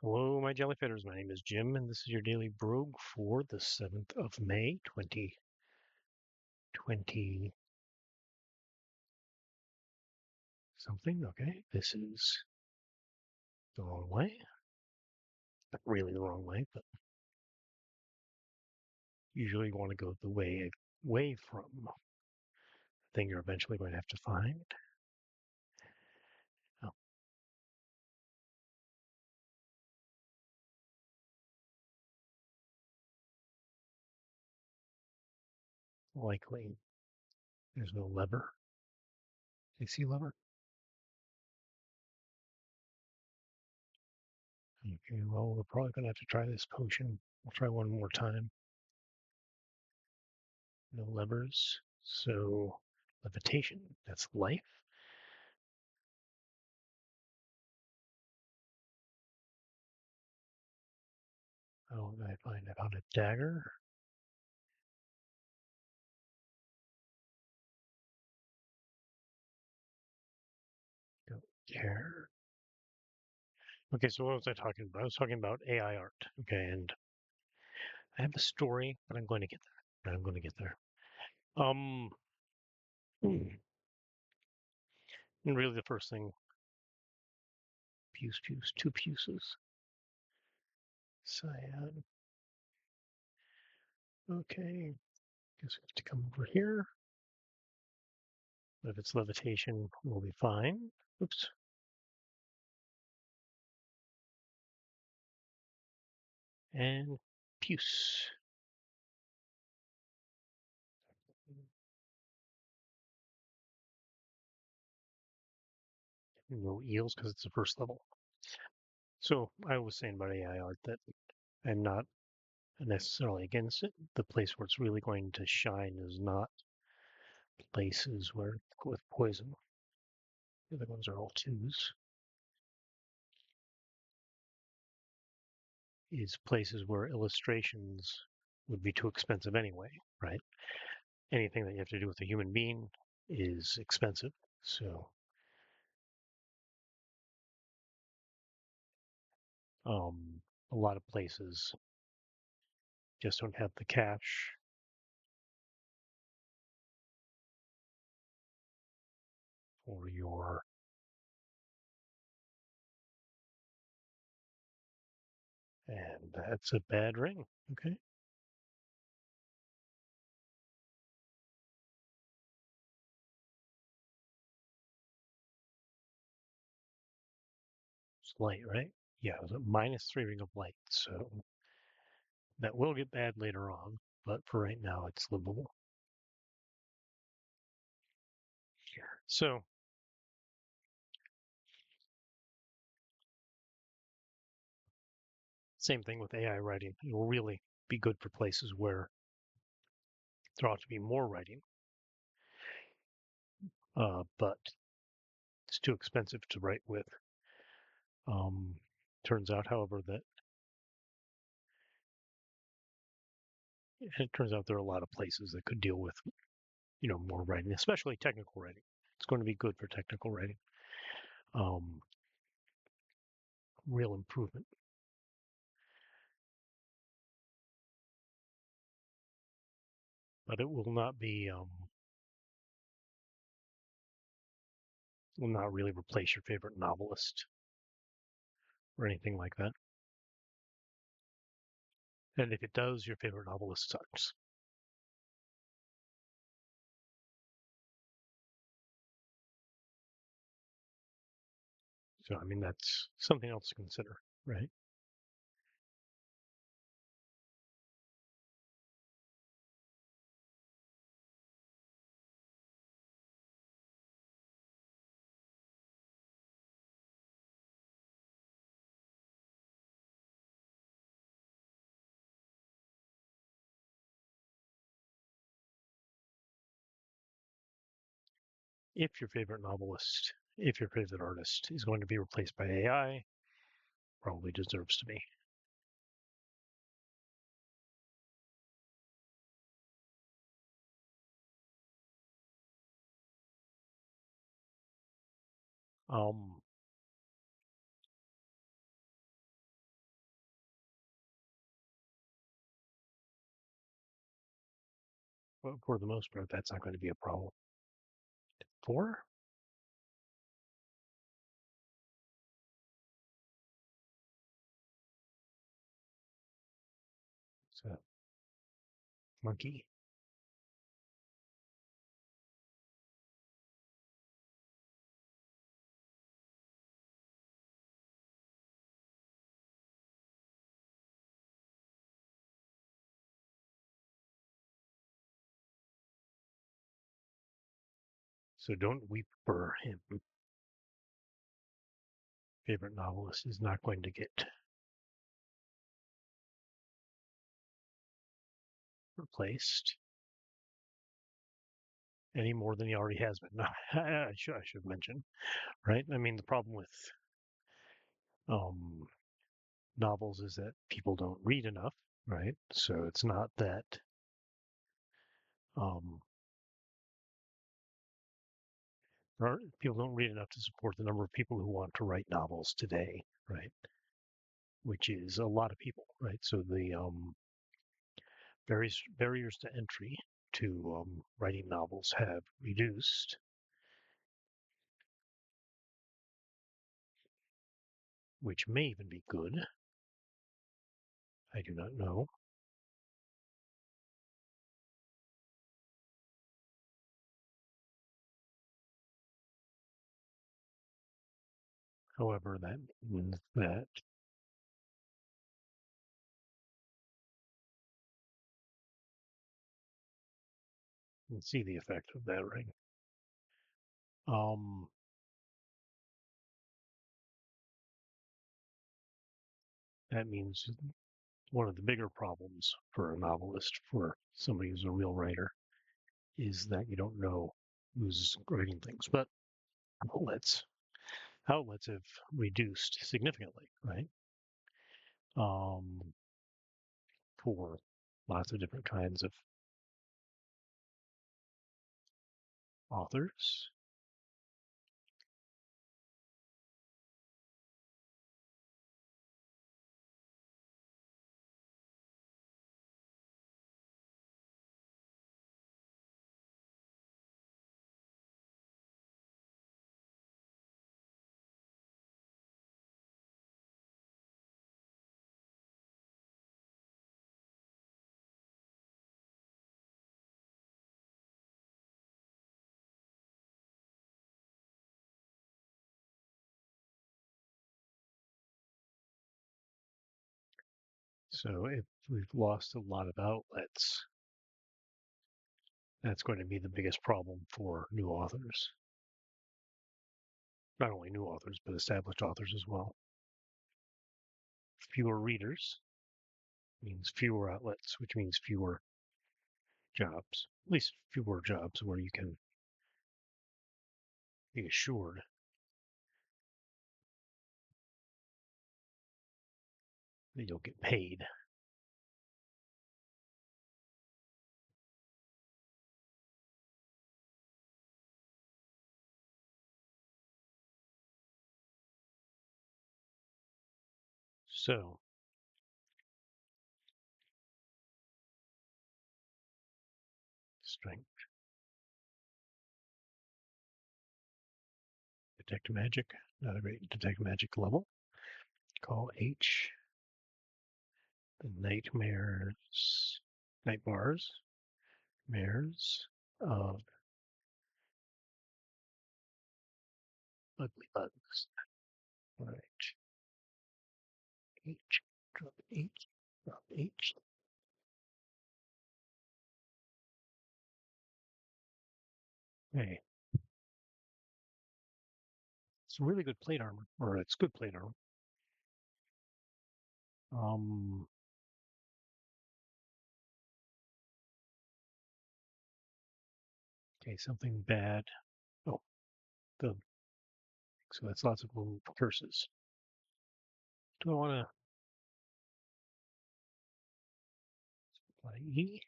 Hello, my jellyfitters. My name is Jim, and this is your daily brogue for the 7th of May, 2020 something. Okay, this is the wrong way. Not really the wrong way, but usually you want to go the way from the thing you're eventually going to have to find. Oh, likely there's no lever. AC lever. Okay, well, we're probably going to have to try this potion. We'll try one more time. No levers. So, levitation. That's life. Oh, I find I found a dagger. Don't care. Okay, so what was I talking about? I was talking about AI art. Okay, and I have a story, but I'm going to get there. I'm going to get there. Um, and really the first thing, puce, two puces, cyan. Okay, guess we have to come over here. But if it's levitation, we'll be fine. Oops. And puce. No eels because it's the first level. So I was saying about AI art that I'm not necessarily against it. The place where it's really going to shine is not places where with poison. The other ones are all twos. Is places where illustrations would be too expensive anyway, right? Anything that you have to do with a human being is expensive. So um, a lot of places just don't have the cash for your, and that's a bad ring. Okay. It's light, right? Yeah, it was a -3 ring of light. So that will get bad later on, but for right now, it's livable. So same thing with AI writing. It will really be good for places where there ought to be more writing, but it's too expensive to write with. Um, turns out, however, that it turns out there are a lot of places that could deal with, more writing, especially technical writing. It's going to be good for technical writing. Um, real improvement, but it will not really replace your favorite novelist or anything like that. And if it does, your favorite novelist sucks. So, I mean, that's something else to consider, right? If your favorite artist is going to be replaced by AI, probably deserves to be. Um, but for the most part, that's not going to be a problem. 4? So, monkey. So don't weep for him. Favorite novelist is not going to get replaced any more than he already has been. I should mention, right? I mean, the problem with um, novels is that people don't read enough, right? So it's not that um, people don't read enough to support the number of people who want to write novels today, right? Which is a lot of people, right? So the barriers to entry to writing novels have reduced, which may even be good. I do not know. However, that means that you can see the effect of that ring. Um, that means one of the bigger problems for a novelist, for somebody who's a real writer, is that you don't know who's writing things. But outlets outlets have reduced significantly, right? Um, for lots of different kinds of authors. So if we've lost a lot of outlets, that's going to be the biggest problem for new authors. Not only new authors, but established authors as well. Fewer readers means fewer outlets, which means fewer jobs, at least fewer jobs where you can be assured that you'll get paid. So, strength, detect magic, not a great detect magic level. Call H, the nightmares, night bars, mares of ugly bugs. All right, H, drop H, drop H. Hey, it's really good plate armor, or it's good plate armor. Um, okay, something bad. Oh, the so that's lots of little curses. Do I want to apply E?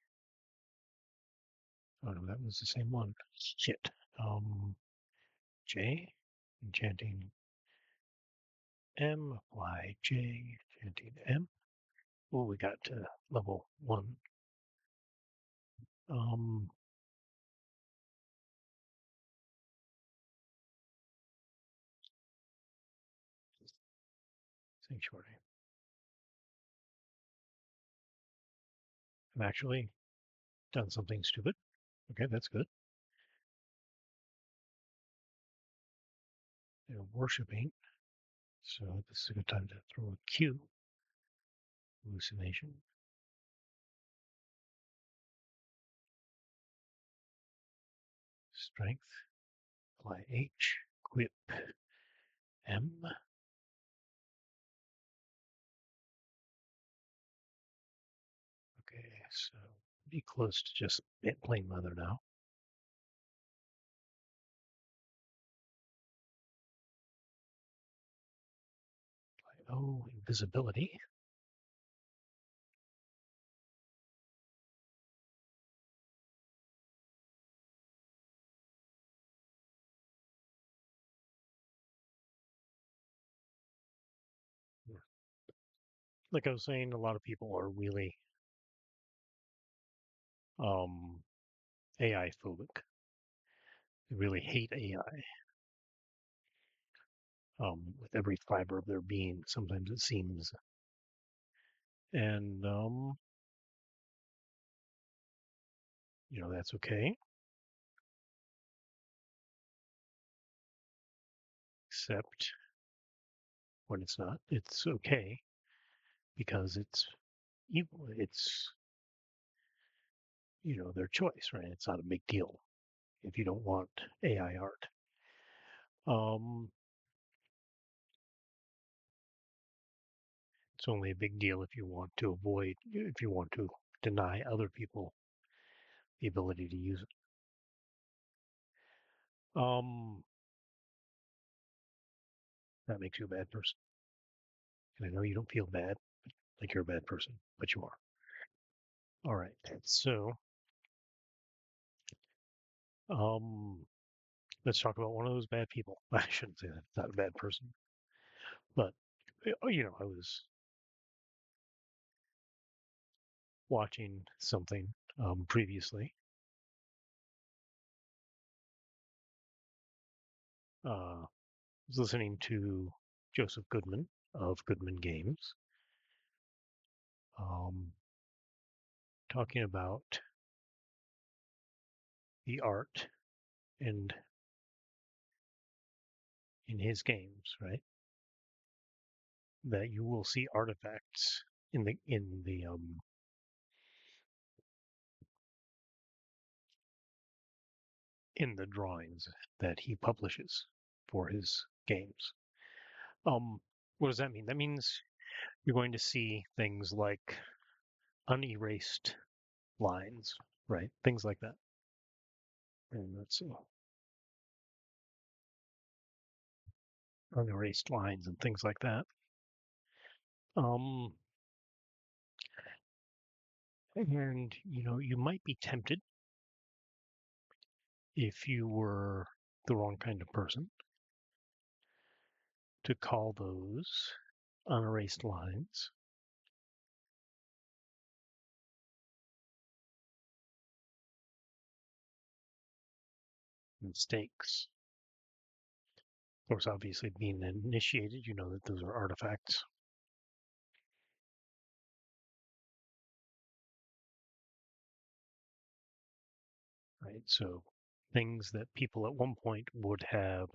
Oh no, that was the same one. Shit. J, enchanting M, apply J, enchanting M. Oh, we got to level 1 Um, Sanctuary. I've actually done something stupid. Okay, that's good. They're worshiping. So this is a good time to throw a Q. Hallucination. Strength. Apply H. Quip M. Okay, so be close to just plain mother now. Oh, invisibility. Like I was saying, a lot of people are really um, AI phobic. They really hate AI with every fiber of their being. Sometimes it seems, and that's okay. Except when it's not, it's okay because it's evil. It's their choice, right? It's not a big deal if you don't want AI art. Um, it's only a big deal if you want to deny other people the ability to use it. That makes you a bad person. And I know you don't feel bad, like you're a bad person, but you are. All right. So, um, let's talk about one of those bad people. I shouldn't say that. It's not a bad person, but I was watching something previously. Was listening to Joseph Goodman of Goodman Games, um, talking about the art and in his games, right? That you will see artifacts in the drawings that he publishes for his games. What does that mean? That means you're going to see things like unerased lines, right? Things like that. And let's see, unerased lines and things like that. Um, and you might be tempted if you were the wrong kind of person to call those unerased lines mistakes. Of course, obviously, being initiated, you know that those are artifacts, right? So things that people at one point would have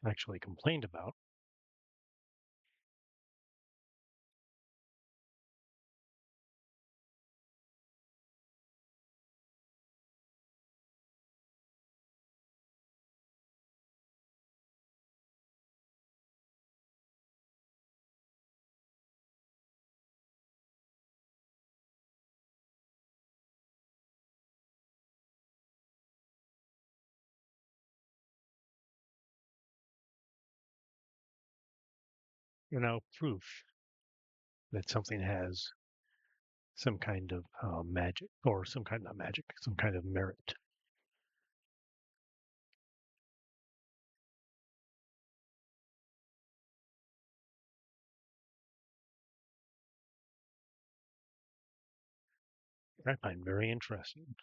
actually complained about. Proof that something has some kind of magic, or some kind, not magic, some kind of merit. I find very interesting.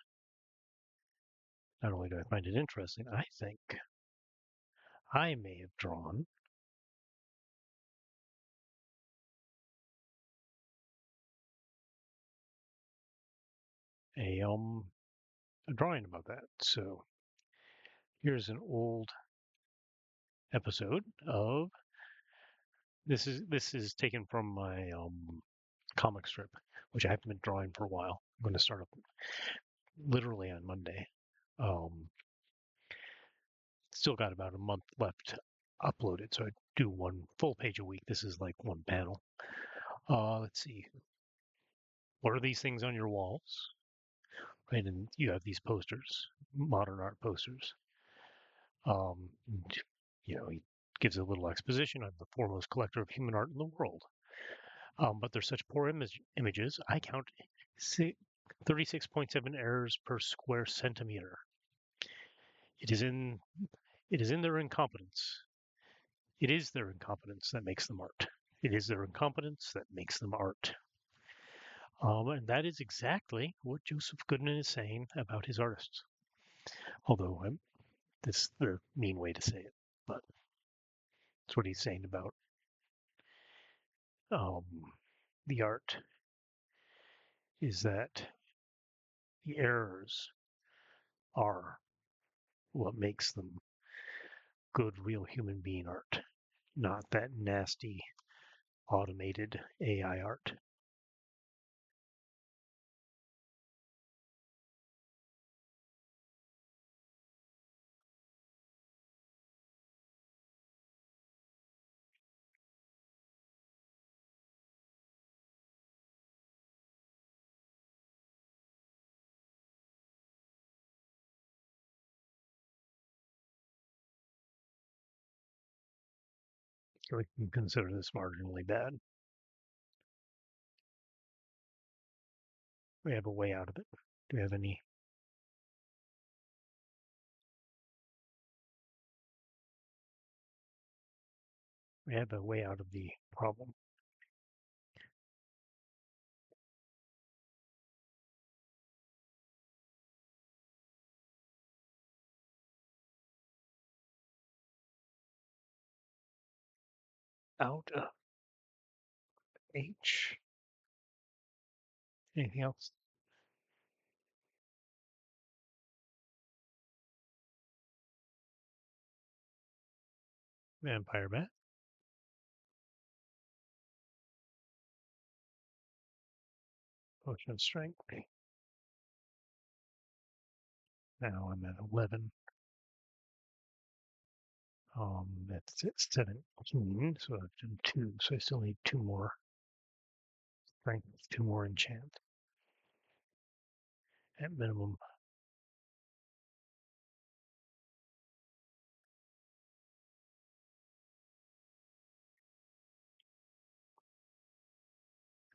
Not only do I find it interesting, I think I may have drawn a drawing about that. So here's an old episode of this is taken from my comic strip, which I haven't been drawing for a while. I'm going to start up literally on Monday. Um, Still got about a month left to upload it, so I do one full page a week. This is like one panel. Let's see. What are these things on your walls? Right, and you have these posters, modern art posters. Um, he gives a little exposition. I'm the foremost collector of human art in the world. But they're such poor images. I count 36.7 errors per square centimeter. It is in it is in their incompetence. It is their incompetence that makes them art. It is their incompetence that makes them art. And that is exactly what Joseph Goodman is saying about his artists. Although this is the mean way to say it, but that's what he's saying about um, the art is that the errors are what makes them good, real human being art, not that nasty automated AI art. So we can consider this marginally bad. We have a way out of it. Do we have any? We have a way out of the problem. Out of H. Anything else? Vampire bat. Potion of strength. Now I'm at 11. That's at 17. So I've done 2. So I still need 2 more strength, 2 more enchant at minimum.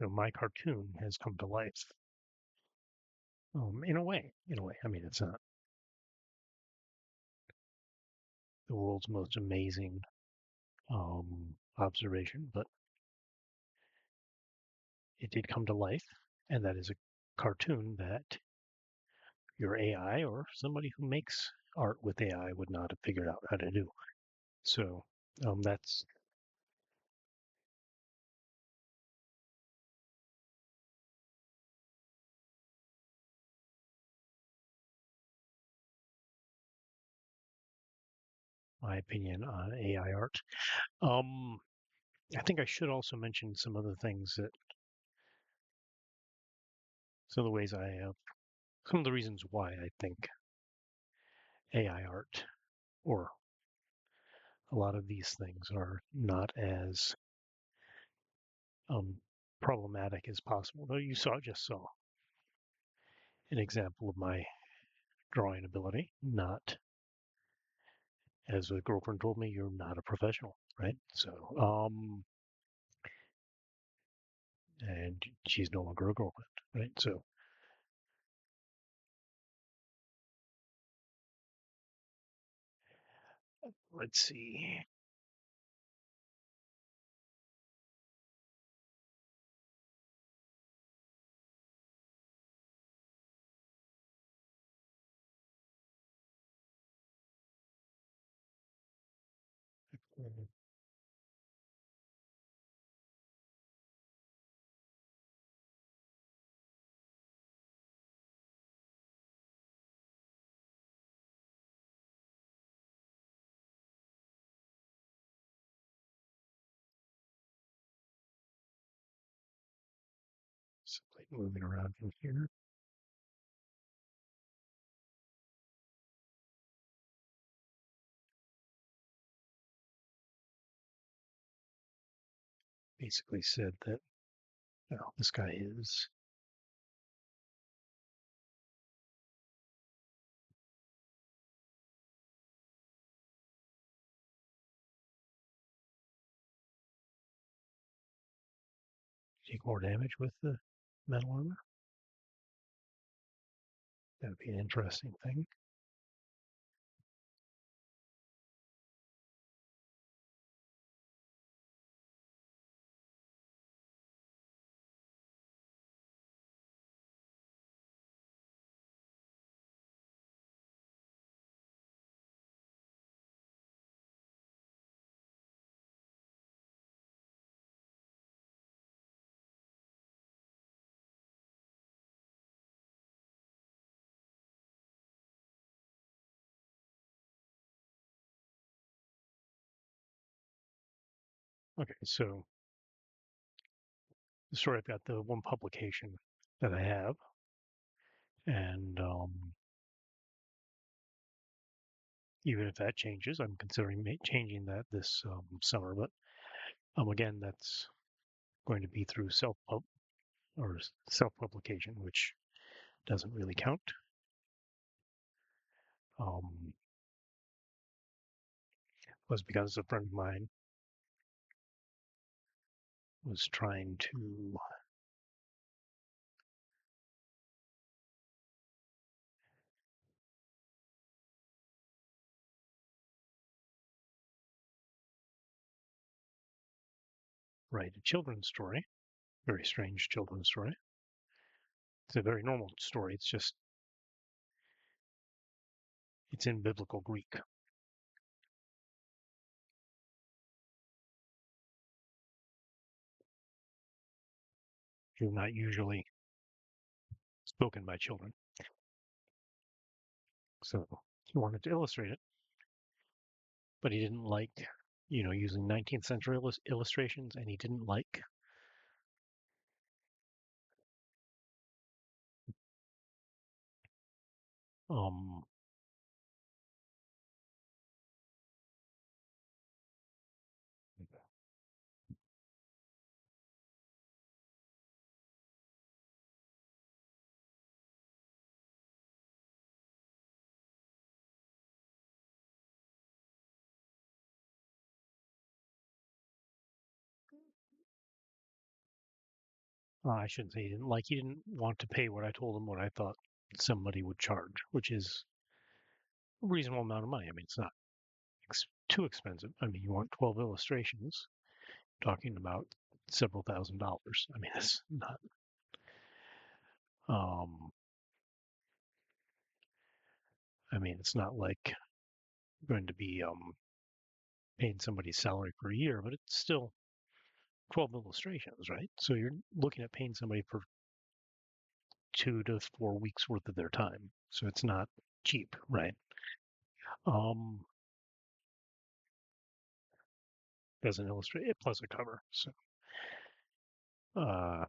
So my cartoon has come to life. In a way. I mean, it's not the world's most amazing observation, but it did come to life, and that is a cartoon that your AI or somebody who makes art with AI would not have figured out how to do. So that's my opinion on AI art. Um, I think I should also mention some other things that some of the ways I have, some of the reasons why I think AI art or a lot of these things are not as um, problematic as possible. Though you just saw an example of my drawing ability. Not, as a girlfriend told me, you're not a professional, right? So and she's no longer a girlfriend, right? So let's see. Simply moving around from here. Basically said that this guy is take more damage with the metal armor. That would be an interesting thing. Okay, so the story I've got the one publication that I have, and even if that changes, I'm considering changing that this summer. But again, that's going to be through self publication, which doesn't really count. Um, was because a friend of mine was trying to write a children's story, very strange children's story. It's a very normal story. It's just it's in biblical Greek. You're not usually spoken by children. So he wanted to illustrate it, but he didn't like, using 19th century illustrations, and he didn't like um, I shouldn't say he didn't like. He didn't want to pay what I told him what I thought somebody would charge, which is a reasonable amount of money. I mean, it's not too expensive. I mean, you want 12 illustrations, talking about several $1,000s. I mean, it's not. Um, I mean, it's not like going to be paying somebody's salary for a year, but it's still 12 illustrations, right? So you're looking at paying somebody for 2 to 4 weeks worth of their time. So it's not cheap, right? Um, doesn't illustrate it plus a cover. So uh,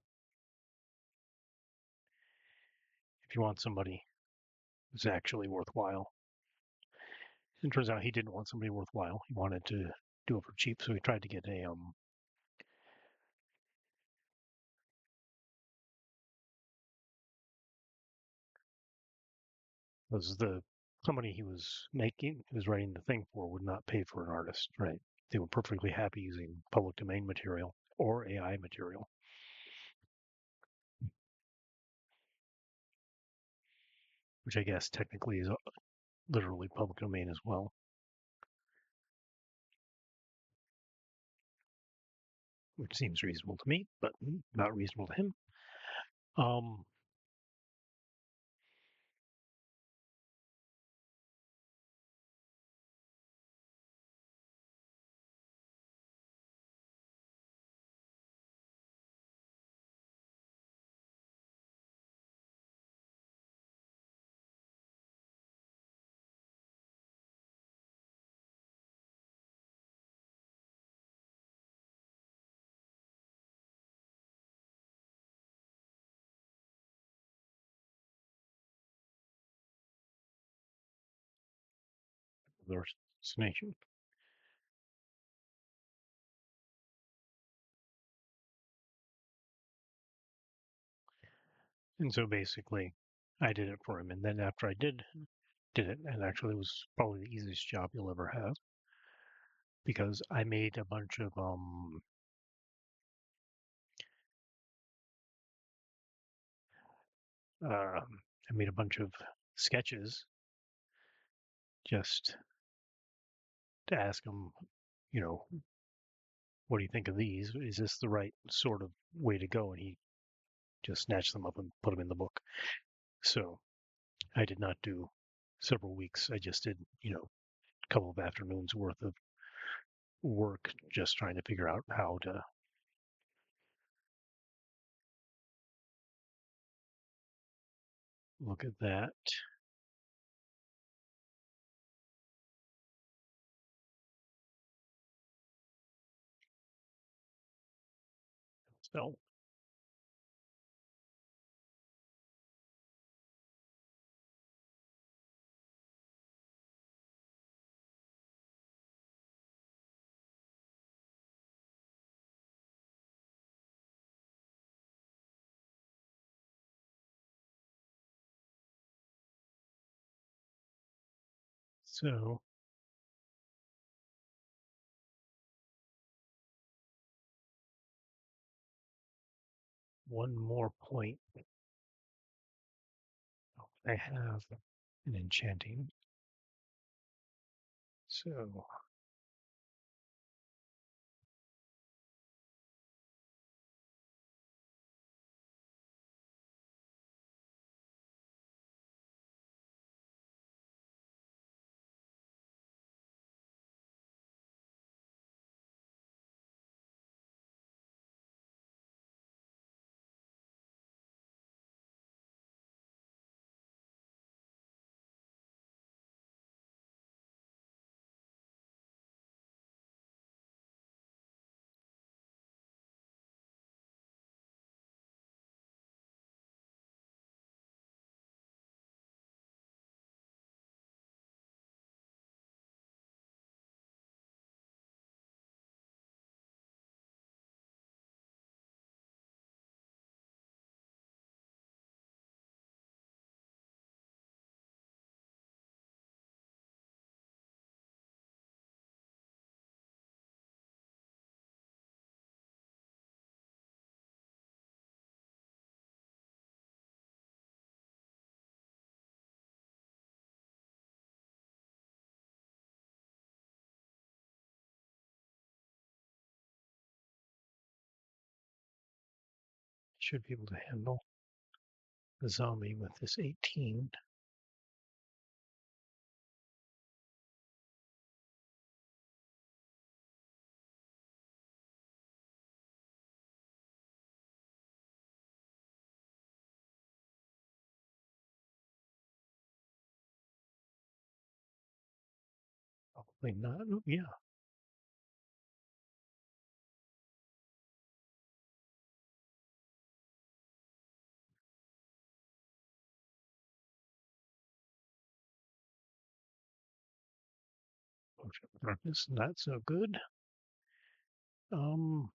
if you want somebody who's actually worthwhile, it turns out he didn't want somebody worthwhile. He wanted to do it for cheap, so he tried to get a was the company he was writing the thing for would not pay for an artist, right? They were perfectly happy using public domain material or AI material. which I guess technically is literally public domain as well, which seems reasonable to me, but not reasonable to him. Um, there's nation. And so basically, I did it for him. And then after I did it, and actually it was probably the easiest job you'll ever have because I made a bunch of I made a bunch of sketches just to ask him, you know, what do you think of these? Is this the right sort of way to go? And he just snatched them up and put them in the book. So I did not do several weeks. I just did, a couple of afternoons worth of work just trying to figure out how to look at that. So so one more point. I have an enchanting. So should be able to handle the zombie with this 18. Probably not. Oh, yeah. Darkness, not so good. Um,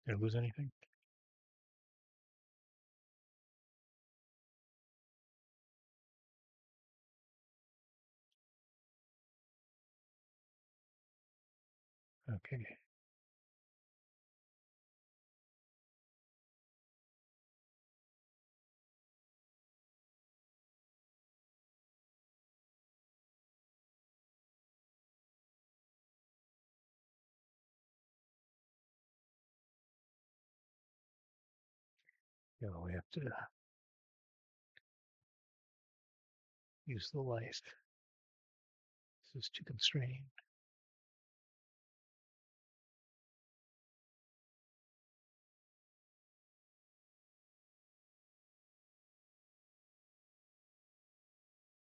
did I lose anything? Okay. We have to use the life. This is too constrained.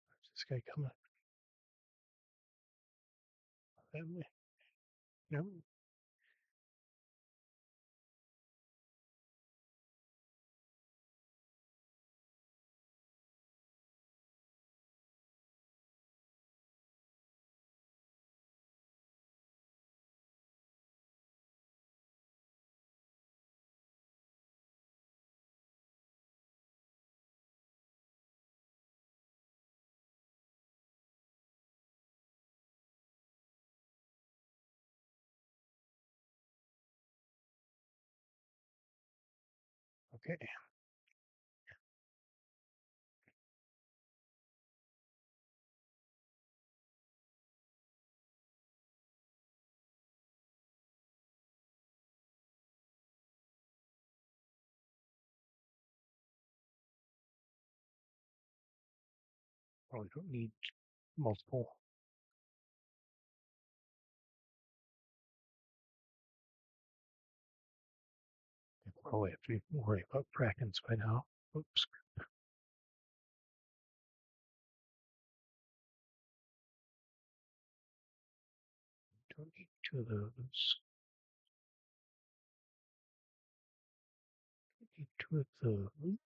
Where's this guy coming? That way. No. Okay. Probably don't need multiple. Probably have to worry about brackets by now. Oops. Don't need two of those. Don't need two of those.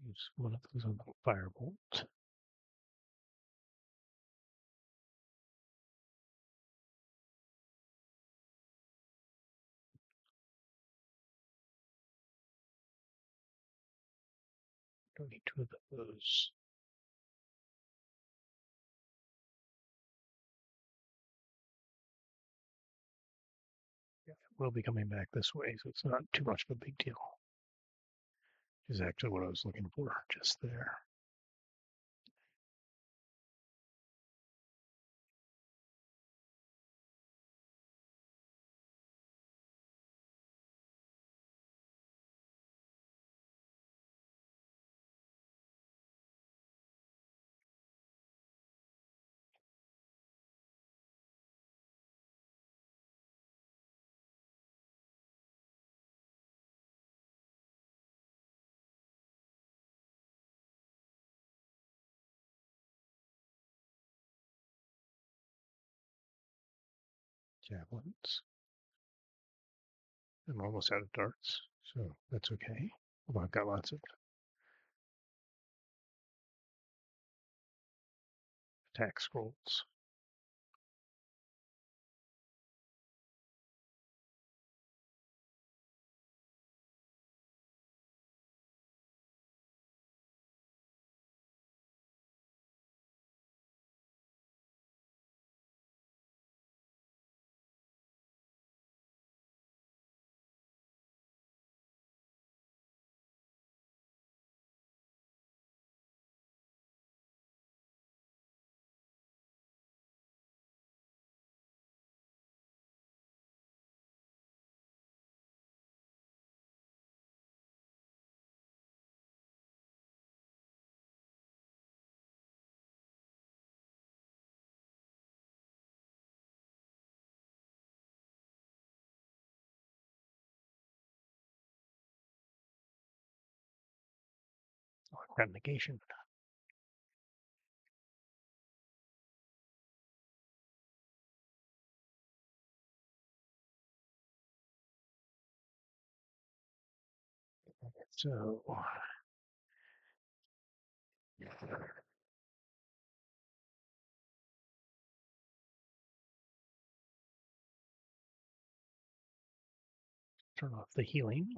Use one of those on the firebolt. Don't need two of those. Yeah, we'll be coming back this way, so it's not too much of a big deal. Is actually what I was looking for, just there. Javelins. I'm almost out of darts, so that's okay. Well, I've got lots of attack scrolls. Oh, I've got negation. So turn off the healing.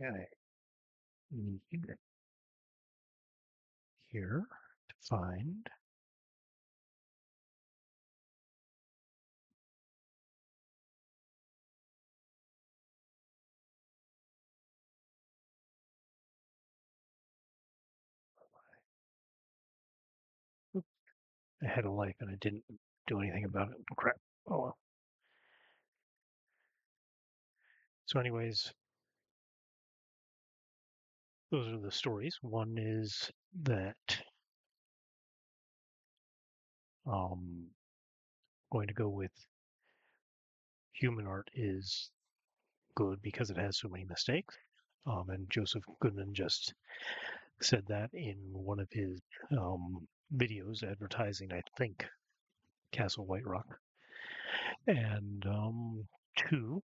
Okay. Here to find. I had a life and I didn't do anything about it. Crap. Oh well. So, anyways, those are the stories. One is that going to go with human art is good because it has so many mistakes. And Joseph Goodman just said that in one of his videos advertising, I think, Castle White Rock. And two,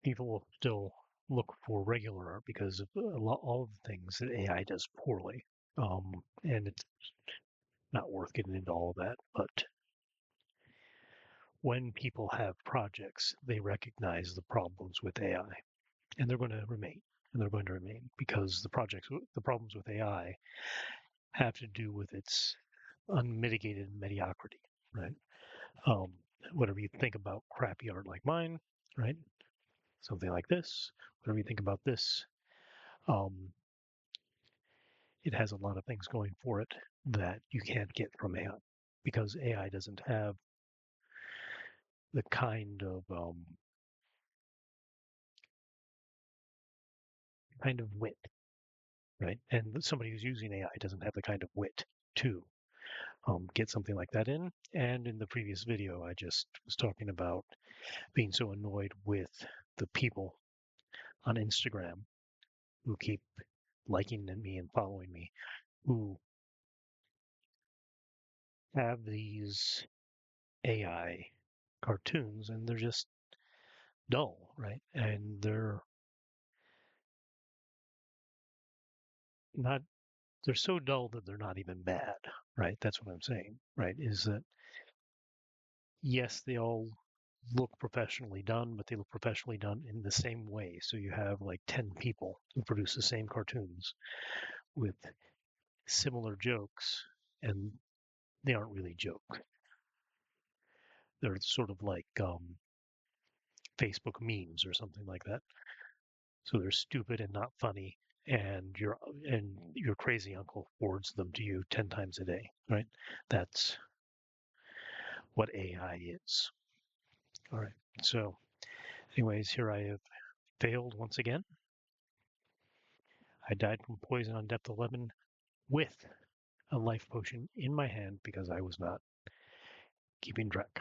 people will still look for regular art because of all of the things that AI does poorly. And it's not worth getting into all of that. But when people have projects, they recognize the problems with AI, and they're going to remain. And they're going to remain because the problems with AI have to do with its unmitigated mediocrity, right? Um, Whatever you think about crappy art like mine, right? Something like this, whatever you think about this, um, it has a lot of things going for it that you can't get from AI because AI doesn't have the kind of wit, right? And somebody who's using AI doesn't have the kind of wit to get something like that in. And in the previous video, I just was talking about being so annoyed with the people on Instagram who keep liking me and following me, who have these AI cartoons and they're just dull, right? And not they're so dull that they're not even bad, right? That's what I'm saying, right? Is that yes, they all look professionally done, but they look professionally done in the same way. So you have like 10 people who produce the same cartoons with similar jokes, and they aren't really jokes. They're sort of like Facebook memes or something like that. So they're stupid and not funny, and your crazy uncle forwards them to you 10 times a day, right? That's what AI is. All right. So, anyways, here I have failed once again. I died from poison on depth 11 with a life potion in my hand because I was not keeping track.